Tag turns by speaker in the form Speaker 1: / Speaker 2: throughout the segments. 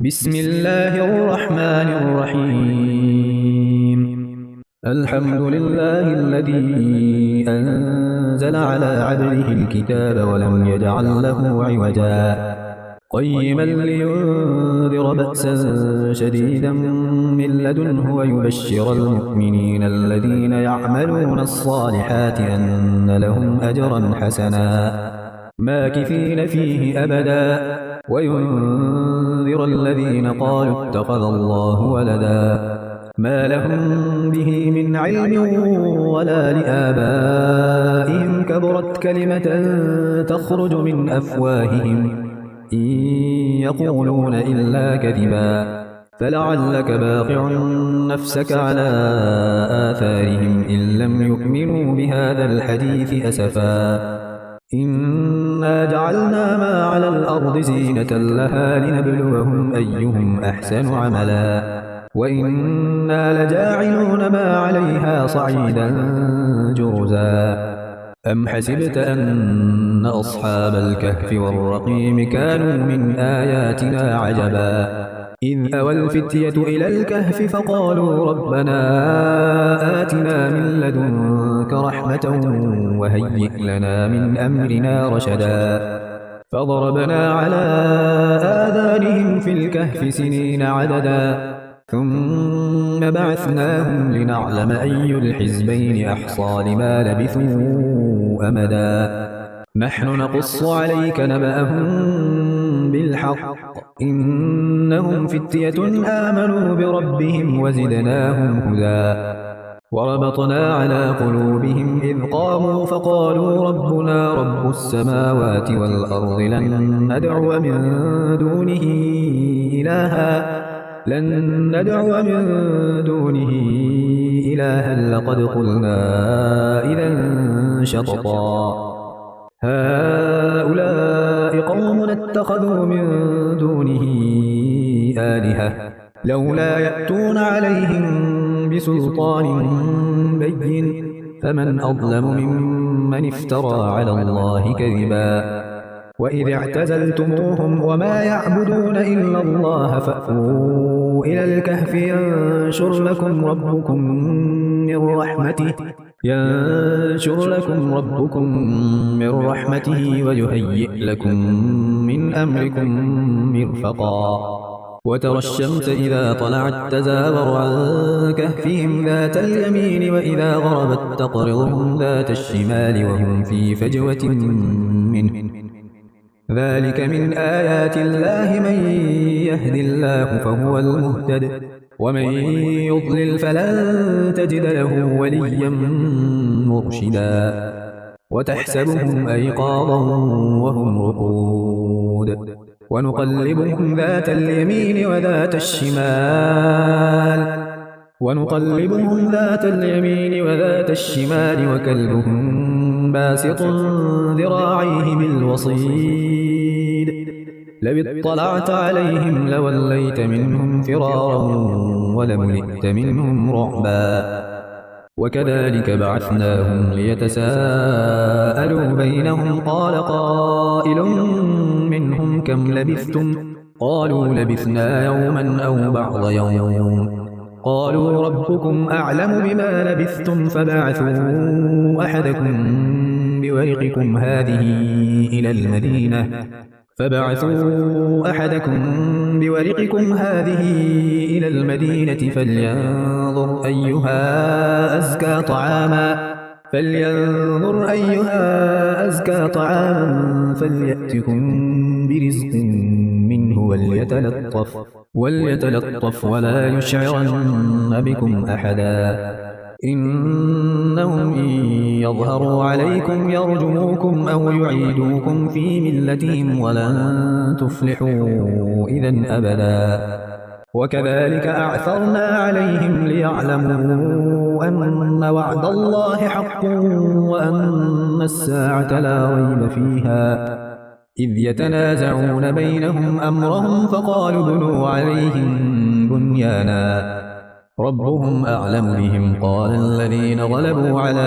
Speaker 1: بسم الله الرحمن الرحيم. الحمد لله الذي أنزل على عبده الكتاب ولم يجعل له عوجا قيما لينذر بأسا شديدا من لدنه ويبشر المؤمنين الذين يعملون الصالحات أن لهم أجرا حسنا ماكثين فيه أبدا وينذر الذين قالوا اتخذ الله ولدا ما لهم به من علم ولا لآبائهم كبرت كلمة تخرج من أفواههم إن يقولون إلا كذبا فلعلك باقع نفسك على آثارهم إن لم يؤمنوا بهذا الحديث أسفا إنا جعلنا ما على الأرض زينة لها لنبلوهم أيهم أحسن عملا وإنا لجاعلون ما عليها صعيدا جرزا أم حسبت أن أصحاب الكهف والرقيم كانوا من آياتنا عجبا إذ أوى الفتية إلى الكهف فقالوا ربنا آتنا من لدنك رحمة وهيئ لنا من أمرنا رشدا فضربنا على آذانهم في الكهف سنين عددا ثم بعثناهم لنعلم أي الحزبين أحصى لما لبثوا أمدا نحن نقص عليك نبأهم بالحق إنهم فتية آمنوا بربهم وزدناهم هدى وربطنا على قلوبهم إذ قاموا فقالوا ربنا رب السماوات والأرض لن ندعو من دونه إلها لقد قلنا إذا شططا هؤلاء قوم اتخذوا من دونه آلهة لولا يأتون عليهم بسلطان بين فمن أظلم ممن افترى على الله كذبا وإذ اعتزلتموهم وما يعبدون إلا الله فأووا إلى الكهف ينشر لكم ربكم من رحمته ويهيئ لكم من أمركم مرفقا وترى الشمس إذا طلعت تزاور عن كهفهم ذات اليمين وإذا غربت تقرضهم ذات الشمال وهم في فجوة منه ذلك من آيات الله من يهد الله فهو المهتد ومن يضلل فلن تجد له وليا مرشدا وتحسبهم أيقاظا وهم رقود ونقلبهم ذات اليمين وذات الشمال وكلبهم باسط ذراعيه بالوصيد لو اطلعت عليهم لوليت منهم فرارا ولملئت منهم رعبا وكذلك بعثناهم ليتساءلوا بينهم قال قائل منهم كم لبثتم قالوا لبثنا يوما أو بعض يوم قالوا ربكم أعلم بما لبثتم فبعثوا أحدكم بورقكم هذه إلى المدينة فلينظر أيها أزكى طعاما فليأتكم برزق منه وليتلطف ولا يشعرن بكم أحدا إنهم إن يظهروا عليكم يرجموكم أو يعيدوكم في ملتهم ولن تفلحوا إذن أبدا وكذلك أعثرنا عليهم ليعلموا أن وعد الله حق وأن الساعة لا ريب فيها إذ يتنازعون بينهم أمرهم فقالوا ابنوا عليهم بنيانا ربهم أعلم بهم قال الذين غلبوا على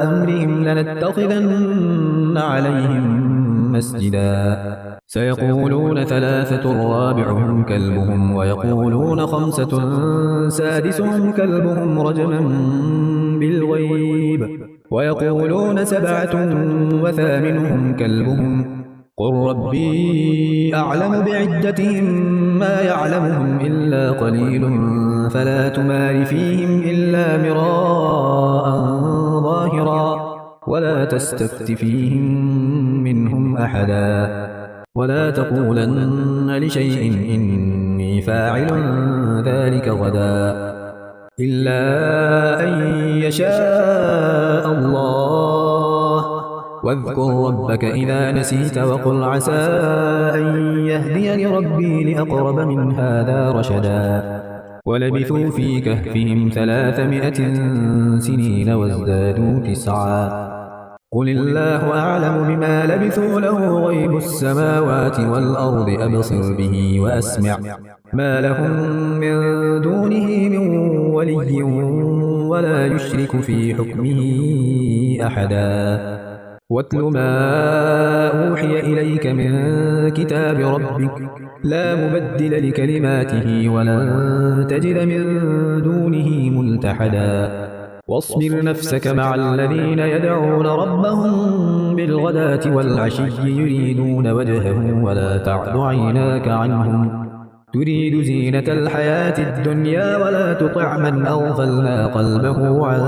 Speaker 1: أمرهم لنتخذن عليهم مسجدا سيقولون ثلاثة رابعهم كلبهم ويقولون خمسة سادسهم كلبهم رجما بالغيب ويقولون سبعة وثامنهم كلبهم قل ربي أعلم بعدتهم ما يعلمهم إلا قليل فلا تمار فيهم إلا مراء ظاهرا ولا تستفت فيهم منهم أحدا ولا تقولن لشيء إني فاعل ذلك غدا إلا أن يشاء الله واذكر ربك إذا نسيت وقل عسى أن يهديني ربي لأقرب من هذا رشدا ولبثوا في كهفهم 300 سنين وازدادوا 9 قل الله أعلم بما لبثوا له غيب السماوات والأرض أبصر به وأسمع ما لهم من دونه من ولي ولا يشرك في حكمه أحدا واتل ما أوحي إليك من كتاب ربك لا مبدل لكلماته ولن تجد من دونه ملتحدا واصبر نفسك مع الذين يدعون ربهم بالغداة والعشي يريدون وجهه ولا تعد عيناك عنهم تريد زينة الحياة الدنيا ولا تطع من أغفلنا قلبه عن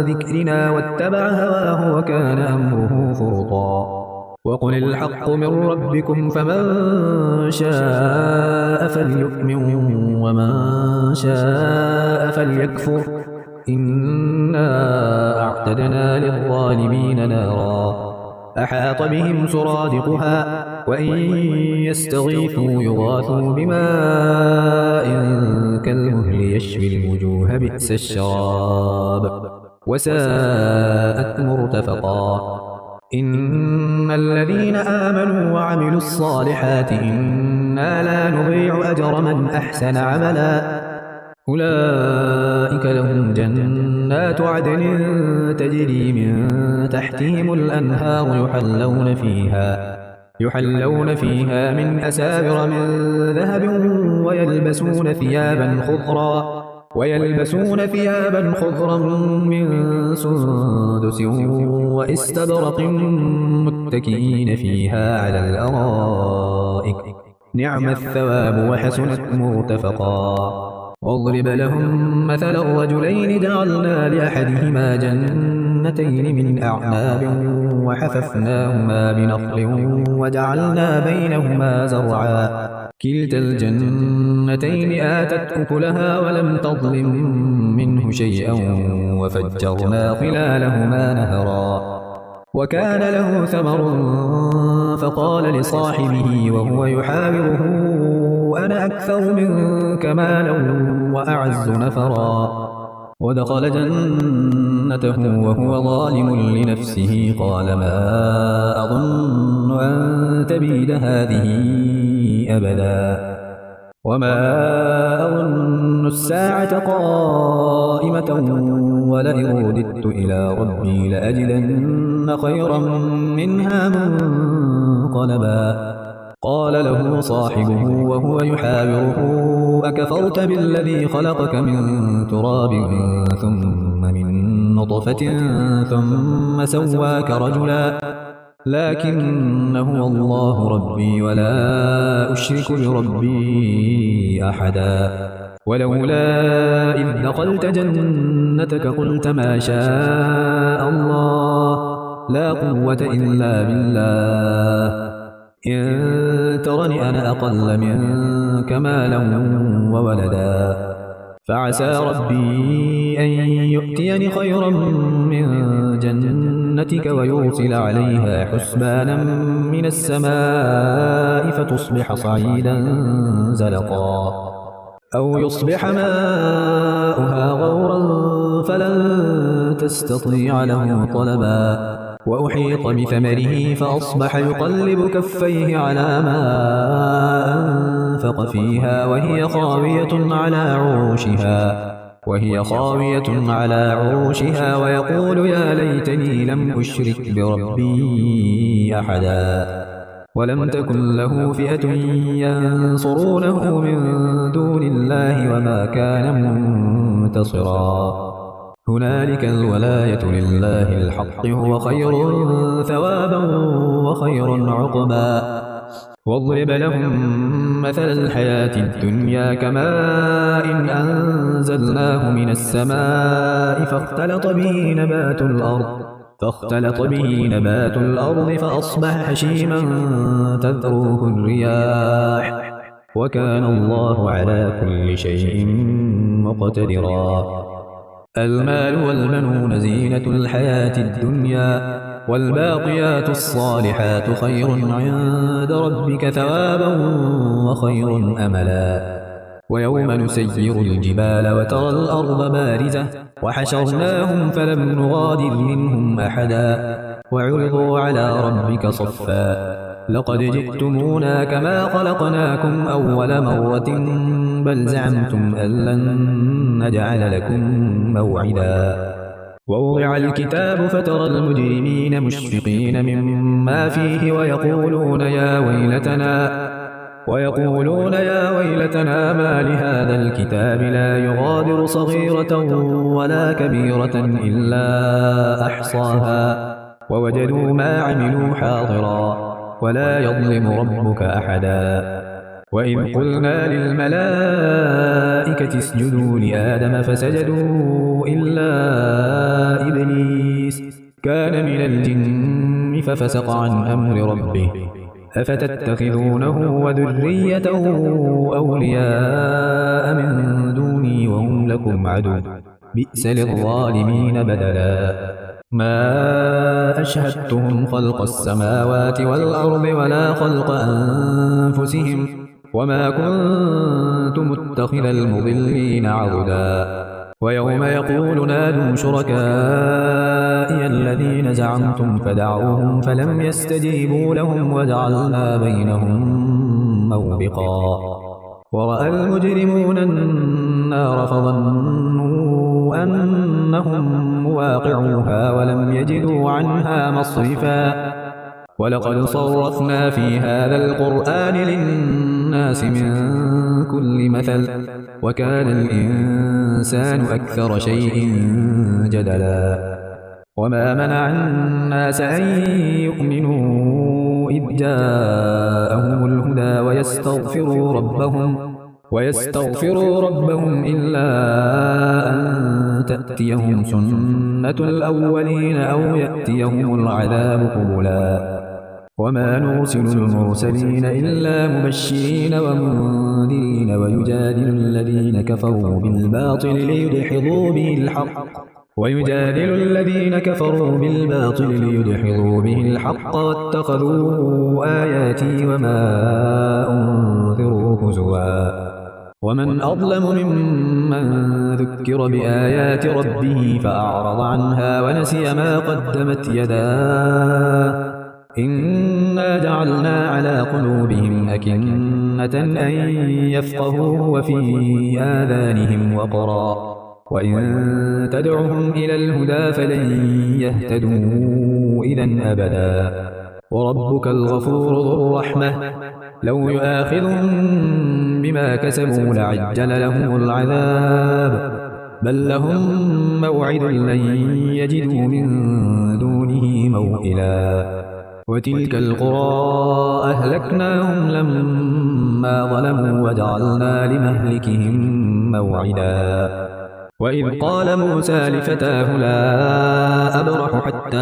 Speaker 1: ذكرنا واتبع هواه وكان أمره فرطا وقل الحق من ربكم فمن شاء فليؤمن ومن شاء فليكفر إنا أعتدنا للظالمين نارا أحاط بهم سرادقها وإن يستغيثوا يغاثوا بماء كالمهل يشوي الوجوه بئس الشراب وساءت مرتفقا إن الذين آمنوا وعملوا الصالحات إنا لا نضيع أجر من أحسن عملا أولئك لهم جنات عدن تجري من تحتهم الأنهار يحلون فيها من أساور من ذهب ويلبسون ثيابا خضرا من سندس واستبرق متكئين فيها على الأرائك نعم الثواب وحسنت مرتفقا واضرب لهم مثل الرجلين جعلنا لأحدهما جنتين من أعناب وحففناهما بنخل وجعلنا بينهما زرعا كلتا الجنتين آتت أكلها ولم تظلم منه شيئا وفجرنا خلالهما نهرا وكان له ثمر فقال لصاحبه وهو يحاوره أنا أكثر منك مالا وأعز نفرا ودخل جنته وهو ظالم لنفسه قال ما أظن أن تبيد هذه أبدا وما أظن الساعة قائمة ولئن رددت إلى ربي لأجدن خيرا منها منقلبا قال له صاحبه وهو يحاوره أكفرت بالذي خلقك من تراب ثم من نطفة ثم سواك رجلا لكن هو الله ربي ولا أشرك بربي أحدا ولولا إذ دخلت جنتك قلت ما شاء الله لا قوة إلا بالله إن ترني أنا أقل منك مالا وولدا فعسى ربي أن يؤتيني خيرا من جنتك ويرسل عليها حسبانا من السماء فتصبح صعيدا زلقا أو يصبح ماؤها غورا فلن تستطيع له طلبا وأحيط بثمره فأصبح يقلب كفيه على ما أنفق فيها وهي خاوية على عروشها ويقول يا ليتني لم أشرك بربي أحدا ولم تكن له فئة ينصرونه من دون الله وما كان منتصرا هنالك الولاية لله الحق هو خير ثوابا وخير عقبا واضرب لهم مثل الحياة الدنيا كماء إن أنزلناه من السماء فاختلط به نبات الأرض فأصبح هشيما تذروه الرياح وكان الله على كل شيء مقتدرا المال والبنون زينة الحياة الدنيا والباقيات الصالحات خير عند ربك ثوابا وخير أملا ويوم نسير الجبال وترى الأرض بارزة وحشرناهم فلم نغادر منهم أحدا وعرضوا على ربك صفا لقد جئتمونا كما خلقناكم أول مرة بل زعمتم أن لن نجعل لكم موعدا ووضع الكتاب فترى المجرمين مشفقين مما فيه ويقولون يا ويلتنا ما لهذا الكتاب لا يغادر صغيرة ولا كبيرة إلا أحصاها ووجدوا ما عملوا حاضرا ولا يظلم ربك أحدا وإذ قلنا للملائكة اسجدوا لآدم فسجدوا إلا إبليس كان من الجن ففسق عن أمر ربه أفتتخذونه وذريته أولياء من دوني وهم لكم عدو بئس للظالمين بدلا ما أشهدتهم خلق السماوات والأرض ولا خلق أنفسهم وما كنت متخذ المضلين عضدا ويوم يقول نادوا شركائي الذين زعمتم فدعوهم فلم يستجيبوا لهم وجعلنا بينهم موبقا ورأى المجرمون النار فظنوا أنهم مواقعوها ولم يجدوا عنها مصرفا ولقد صرفنا في هذا القرآن للناس من كل مثل وكان الإنسان أكثر شيء جدلا وما منع الناس أن يؤمنوا إذ جاءهم الهدى ويستغفروا ربهم إلا أن تأتيهم سنة الأولين أو يأتيهم العذاب قبلا وما نرسل المرسلين إلا مبشرين ومنذرين ويجادل الذين كفروا بالباطل ليدحضوا به الحق واتخذوا آياتي وما أنذروا هزوا ومن أظلم ممن ذكر بآيات ربه فأعرض عنها ونسي ما قدمت يداه إنا جعلنا على قلوبهم أكنة أن يفقهوه وفي آذانهم وقرا وإن تدعهم إلى الهدى فلن يهتدوا إذن أبدا وربك الغفور ذو الرحمة لو يؤاخذهم بما كسبوا لعجل لهم العذاب بل لهم موعد لن يجدوا من دونه موئلا وتلك القرى أهلكناهم لما ظلموا وجعلنا لمهلكهم موعدا وإذ قال موسى لفتاه لا أبرح حتى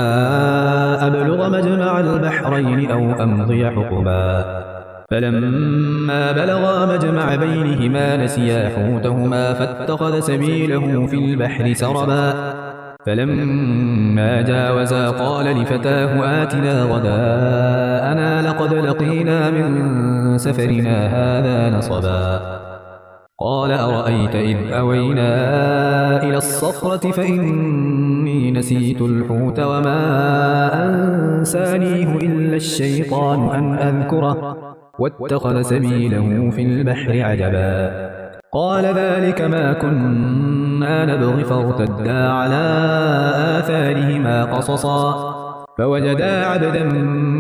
Speaker 1: أبلغ مجمع البحرين أو أمضي حقبا فلما بلغا مجمع بينهما نسيا حوتهما فاتخذ سبيله في البحر سربا فلما جاوزا قال لفتاه آتنا غداءنا لقد لقينا من سفرنا هذا نصبا قال أرأيت إذ أوينا إلى الصخرة فإني نسيت الحوت وما أنسانيه إلا الشيطان أن أذكره واتخذ سبيله في البحر عجبا قال ذلك ما كنا نبغي فارتدا على آثارهما قصصا فوجدا عبدا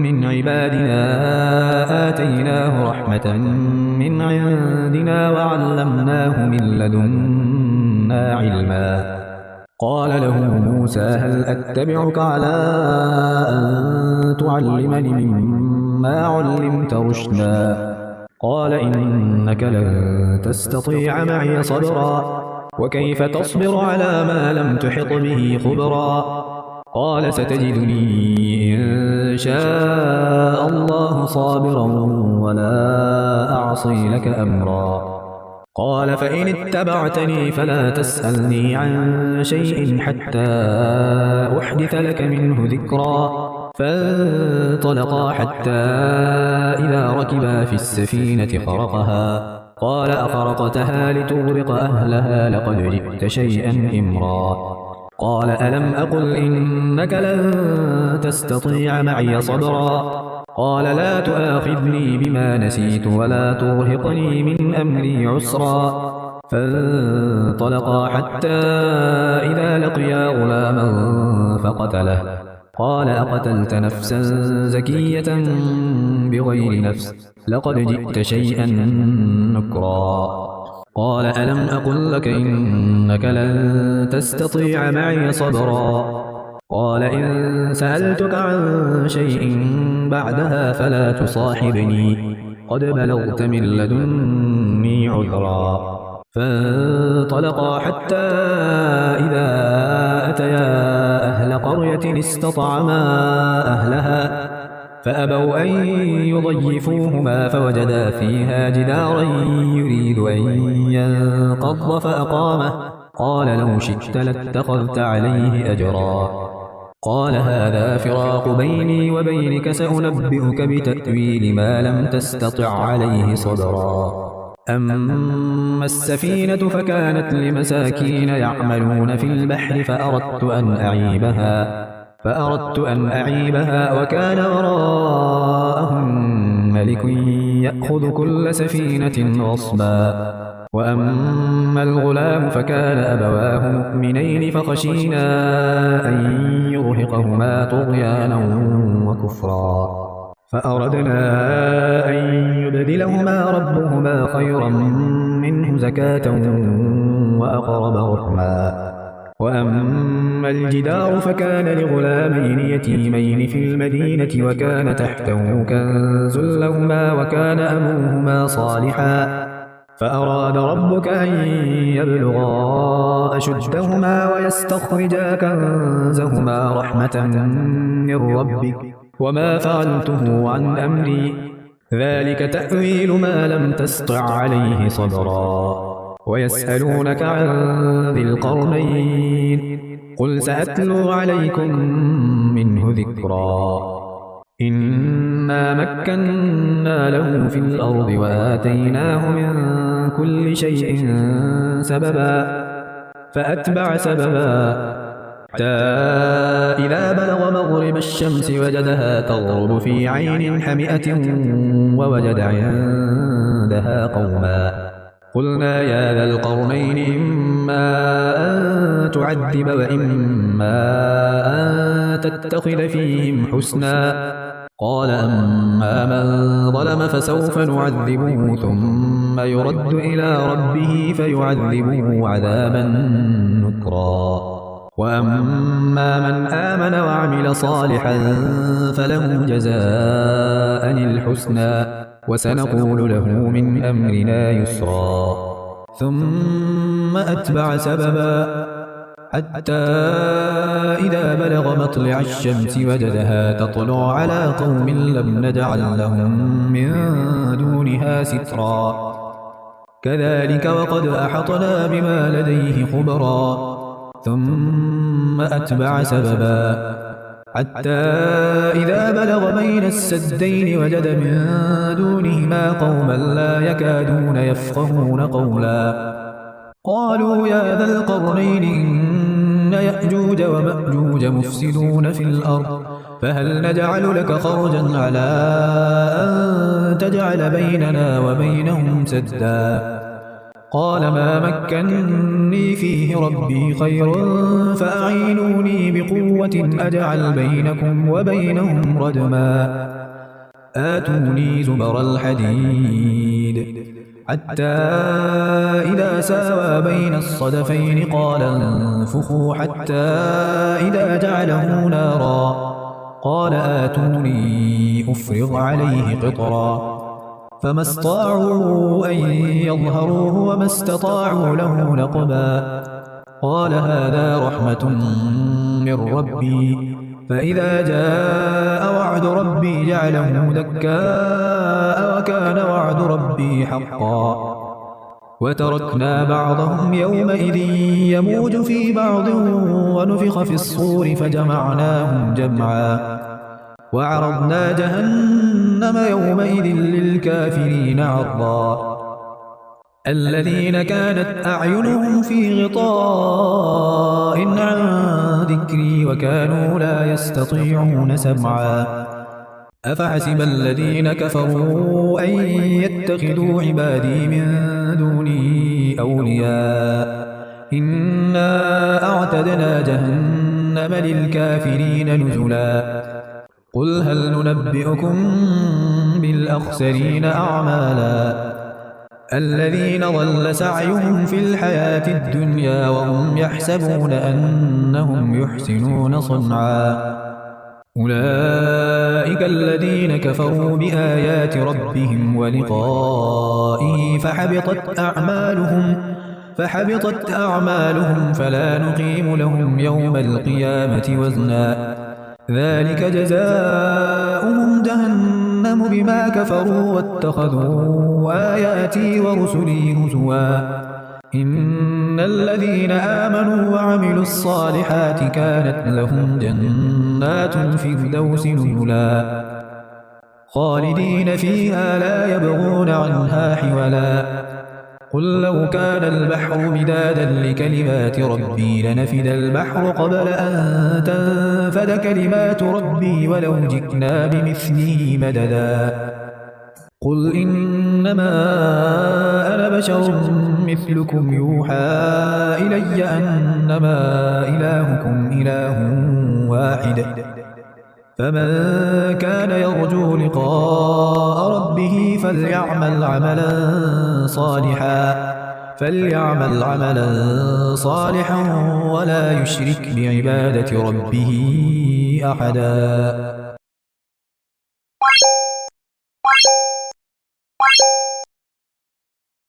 Speaker 1: من عبادنا آتيناه رحمة من عندنا وعلمناه من لدنا علما. قال له موسى هل أتبعك على أن تعلمني مما علمت رشدا؟ قال إنك لن تستطيع معي صبرا وكيف تصبر على ما لم تحط به خبرا؟ قال ستجدني إن شاء الله صابرا ولا أعصي لك أمرا. قال فإن اتبعتني فلا تسألني عن شيء حتى أحدث لك منه ذكرا. فانطلقا حتى إذا ركبا في السفينة خرقها قال أخرقتها لتغرق أهلها لقد جئت شيئا إمرا. قال ألم أقل إنك لن تستطيع معي صبرا؟ قال لا تؤاخذني بما نسيت ولا ترهقني من أمري عسرا. فانطلقا حتى إذا لقيا غلاما فقتله. قال أقتلت نفسا زكية بغير نفس لقد جئت شيئا نكرا. قال ألم أقل لك إنك لن تستطيع معي صبرا؟ قال إن سألتك عن شيء بعدها فلا تصاحبني قد بلغت من لدني عذرا. فانطلقا حتى إذا أتيا أهل قرية استطعما أهلها فأبوا أن يضيفوهما فوجدا فيها جدارا يريد أن ينقض فأقامه. قال لو شئت لاتخذت عليه أجرا. قال هذا فراق بيني وبينك سأنبئك بتأويل ما لم تستطع عليه صبرا. أما السفينة فكانت لمساكين يعملون في البحر فأردت أن أعيبها وكان وراءهم ملك يأخذ كل سفينة غصبا. وأما الغلام فكان أبواه مؤمنين فخشينا أن يرهقهما طغيانا وكفرا. فأردنا أن يبدلهما ربهما خيرا منه زكاة وأقرب رحما. وأما الجدار فكان لغلامين يتيمين في المدينة وكان تحته كنز لهما وكان أبوهما صالحا. فأراد ربك أن يبلغا أشدهما ويستخرجا كنزهما رحمة من ربك وما فعلته عن أمري ذلك تأويل ما لم تسطع عليه صبرا. ويسألونك عن ذي القرنين قل سأتلو عليكم منه ذكرا. إنا مكنا له في الأرض وآتيناه من كل شيء سببا فأتبع سببا حتى إذا بلغ مغرب الشمس وجدها تغرب في عين حمئة ووجد عندها قوما. قلنا يا ذا القرنين إما أن تعذب وإما أن تتخذ فيهم حسنا. قال أما من ظلم فسوف نعذبه ثم يرد إلى ربه فيعذبه عذابا نكرا. وأما من آمن وعمل صالحا فله جزاء الحسنى وسنقول له من أمرنا يسرا. ثم أتبع سببا حتى إذا بلغ مطلع الشمس وجدها تطلع على قوم لم نجعل لهم من دونها سترا. كذلك وقد أحطنا بما لديه خبرا. ثم أتبع سببا حتى إذا بلغ بين السدين وجد من دونهما قوما لا يكادون يفقهون قولا. قالوا يا ذا القرنين إن يأجوج ومأجوج مفسدون في الأرض فهل نجعل لك خرجا على أن تجعل بيننا وبينهم سدا؟ قال ما مكنني فيه ربي خير فأعينوني بقوة أجعل بينكم وبينهم ردما آتوني زبر الحديد حتى إذا ساوى بين الصدفين قال انفخوا حتى إذا جعله نارا قال آتوني أفرغ عليه قطرا فما استطاعوا أن يظهروه وما استطاعوا له نقبا قال هذا رحمة من ربي فإذا جاء وعد ربي جعله دكاء وكان وعد ربي حقا وتركنا بعضهم يومئذ يموج في بعض ونفخ في الصور فجمعناهم جمعا وعرضنا جهنم يومئذ للكافرين عرضا الذين كانت أعينهم في غطاء عن ذكري وكانوا لا يستطيعون سمعا أفحسب الذين كفروا أن يتخذوا عبادي من دوني أولياء إنا أعتدنا جهنم للكافرين نزلا قل هل ننبئكم بالأخسرين أعمالا الذين ضل سعيهم في الحياة الدنيا وهم يحسبون أنهم يحسنون صنعا أولئك الذين كفروا بآيات ربهم ولقائه فحبطت أعمالهم فلا نقيم لهم يوم القيامة وزنا ذلك جزاؤهم جهنم بما كفروا واتخذوا آياتي ورسلي هزوا إن الذين آمنوا وعملوا الصالحات كانت لهم جنات الفردوس نزلا خالدين فيها لا يبغون عنها حولا قل لو كان البحر مدادا لكلمات ربي لنفد البحر قبل أن تنفد كلمات ربي ولو جئنا بمثله مددا قل إنما أنا بشر مثلكم يوحى إلي أنما إلهكم إله واحد فمن كان يرجو لقاء ربه فليعمل عملا صالحا ولا يشرك بعبادة ربه أحدا